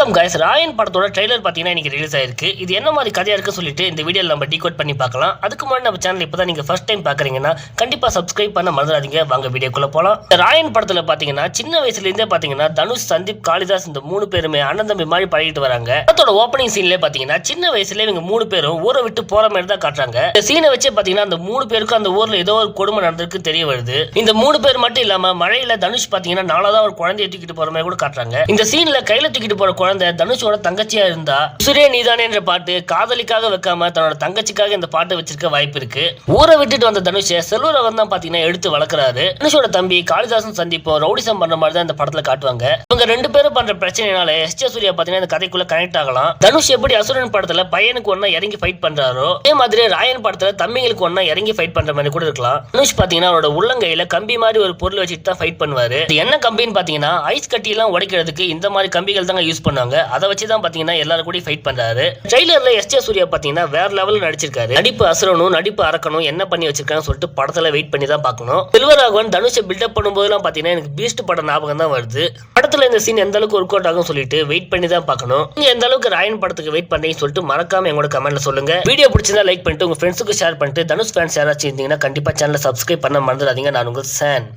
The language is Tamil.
வணக்கம் गाइस ராயன் படத்தோட ட்ரைலர் பாத்தீங்கன்னா இன்னைக்கு ரிலீஸ் ஆயிருக்கு. இது என்ன மாதிரி கதையா இருக்கு சொல்லிட்டு இந்த வீடியோல நம்ம டீகோட் பண்ணி பார்க்கலாம். அதுக்கு முன்னாடி நம்ம சேனல் இப்பதான் நீங்க ஃபர்ஸ்ட் டைம் பாக்குறீங்கன்னா கண்டிப்பா சப்ஸ்கிரைப் பண்ண மறந்துடாதீங்க. வாங்க வீடியோக்குள்ள போலாம். ராயன் படத்துல பாத்தீங்கன்னா சின்ன வயசுல இருந்தே பாத்தீங்கன்னா தனுஷ், சந்தீப், காளிதாஸ் இந்த மூணு பேருமே அண்ணன் தம்பி மாதிரி பழகிட்டு வராங்க. படத்தோட ஓப்பனிங் சீன்ல பாத்தீங்கன்னா சின்ன வயசுல இவங்க மூணு பேரும் ஊரை விட்டு போற மாதிரி தான் காட்டுறாங்க. இந்த சீனை வச்சு பாத்தீங்கன்னா அந்த மூணு பேருக்கும் அந்த ஊர்ல ஏதோ ஒரு கொடுமை நடந்திருக்கு தெரிய வருது. இந்த மூணு பேர் மட்டும் இல்லாம மழையில தனுஷ் பாத்தீங்கன்னா நாளாதான் ஒரு குழந்தையை தூக்கிட்டு போற மாதிரி கூட காட்டுறாங்க. இந்த சீன்ல கையில தூக்கிட்டு போற குழந்தை தனுஷோட தங்கச்சியா இருந்தா சுரே நீதானே என்ற பாட்டு காதலிக்காக வைக்காம தன்னோட தங்கச்சிக்காக இந்த பாட்டு வச்சிருக்க வாய்ப்பு இருக்கு. ஊரை விட்டுட்டு வந்த தனுஷ செல்வரகன் தான் பாத்தீங்கன்னா எடுத்து வளர்க்கறாரு. தனுஷோட தம்பி காளிதாசும் சந்தீப்பும் ரவுடிசம் பண்ற மாதிரி தான் இந்த படத்துல காட்டுவாங்க. இவங்க ரெண்டு பேரும் பண்ற பிரச்சனைனால எஸ்.ஜே. சூர்யா பாத்தீங்கன்னா இந்த கதைக்குள்ள கனெக்ட் ஆகலாம். தனுஷ் எப்படி அசுரன் படத்துல பையனுக்கு ஒன்னா இறங்கி ஃபைட் பண்றாரோ அதே மாதிரி ராயன் படத்துல தம்பிங்களுக்கு ஒன்னா இறங்கி ஃபைட் பண்ற மாதிரி கூட இருக்கலாம். தனுஷ் பாத்தீங்கன்னா அவரோட உள்ளங்கையில கம்பி மாதிரி ஒரு பொருள் வச்சுட்டு தான் ஃபைட் பண்ணுவாரு. என்ன கம்பின்னு பாத்தீங்கன்னா ஐஸ் கட்டி எல்லாம் உடைக்கிறதுக்கு இந்த மாதிரி கம்பிகள் தாங்க யூஸ் பண்ணாங்க. அதை வச்சுதான் பாத்தீங்கன்னா எல்லாரும் கூட ஃபைட் பண்றாரு. ட்ரைலர்ல எஸ்.ஜே. சூர்யா பாத்தீங்கன்னா வேற லெவல்ல நடிச்சிருக்காரு. நடிப்பு அசுரனும் நடிப்பு அரக்கனும் என்ன பண்ணி வச்சிருக்கான்னு சொல்லிட்டு படத்துல வெயிட் பண்ணி தான் பார்க்கணும். செல்வராகவன் தனுஷை பில்டப் பண்ணும்போதெல்லாம் பாத்தீங்கன்னா எனக்கு பீஸ்ட் படம் ஞாபகம் தான் வருது. படத்துல இந்த சீன் எந்த அளவுக்கு ஒர்க் அவுட் ஆகும் சொல்லிட்டு வெயிட் பண்ணி தான் பார்க்கணும். நீங்க எந்த அளவுக்கு ராயன் படத்துக்கு வெயிட் பண்றீங்கன்னு சொல்லிட்டு மறக்காம எங்களோட கமெண்ட்ல சொல்லுங்க. வீடியோ பிடிச்சிருந்தா லைக் பண்ணிட்டு உங்க ஃப்ரெண்ட்ஸுக்கு ஷேர் பண்ணிட்டு தனுஷ் ஃபேன்ஸ் யாராச்சும் இருந்தீங்கன்னா கண்டிப்பா சேனலை சப்ஸ்கிரைப் பண்ண மறந்துடாதீங்க. நான் உங்க சான்.